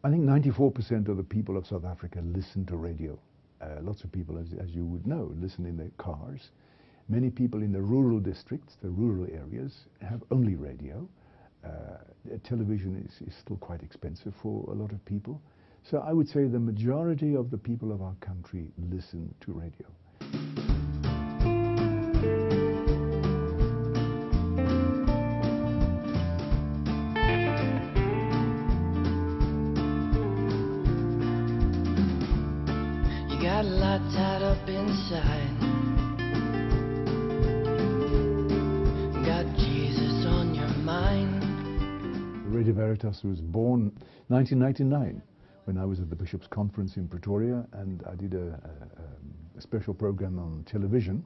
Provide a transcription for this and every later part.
I think 94% of the people of South Africa listen to radio. Lots of people, as you would know, listen in their cars. Many people in the rural districts, the rural areas, have only radio. Television is still quite expensive for a lot of people. So I would say the majority of the people of our country listen to radio. You got a lot tied up inside. Got Jesus on your mind. Radio Veritas was born 1999 when I was at the Bishops' Conference in Pretoria, and I did a special program on television,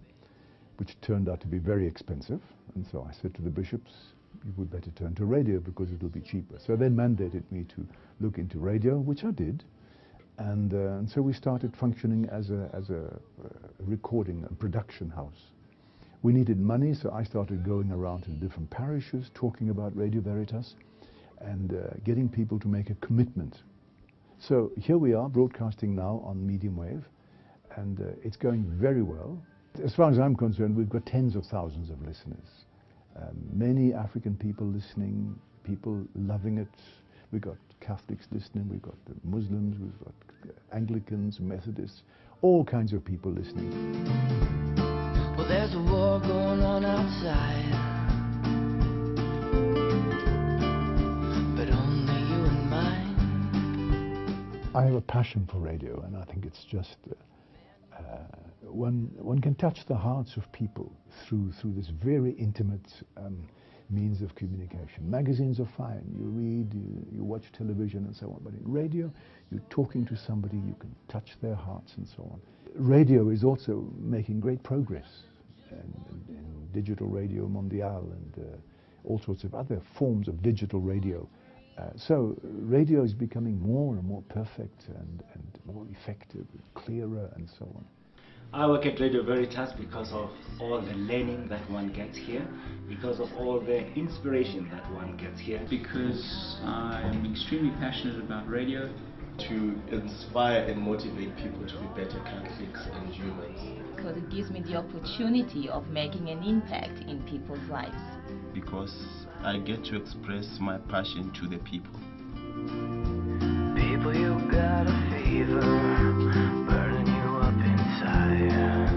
which turned out to be very expensive. And so I said to the bishops, you would better turn to radio because it will be cheaper. So they mandated me to look into radio, which I did. And so we started functioning as a recording and production house. We needed money, so I started going around to different parishes, talking about Radio Veritas, and getting people to make a commitment. So here we are, broadcasting now on medium wave, and it's going very well. As far as I'm concerned, we've got tens of thousands of listeners. Many African people listening, people loving it. We've got Catholics listening, we've got the Muslims, we've got Anglicans, Methodists, all kinds of people listening. Well, there's a war going on outside, but only you and mine. I have a passion for radio, and I think it's just one can touch the hearts of people through this very intimate means of communication. Magazines are fine, you read, you watch television and so on, but in radio, you're talking to somebody, you can touch their hearts and so on. Radio is also making great progress in digital radio mondial and all sorts of other forms of digital radio. So radio is becoming more and more perfect and more effective, clearer and so on. I work at Radio Veritas because of all the learning that one gets here, because of all the inspiration that one gets here. Because I'm extremely passionate about radio. To inspire and motivate people to be better Catholics and humans. Because it gives me the opportunity of making an impact in people's lives. Because I get to express my passion to the people. People, you got a fever burning you up inside.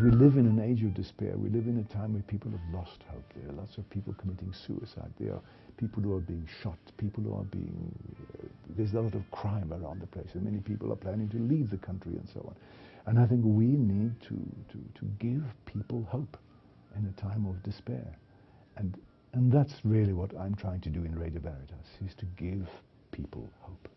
We live in an age of despair. We live in a time where people have lost hope. There are lots of people committing suicide. There are people who are being shot, people who are being... there's a lot of crime around the place, and many people are planning to leave the country and so on. And I think we need to give people hope in a time of despair. And that's really what I'm trying to do in Radio Veritas, is to give people hope.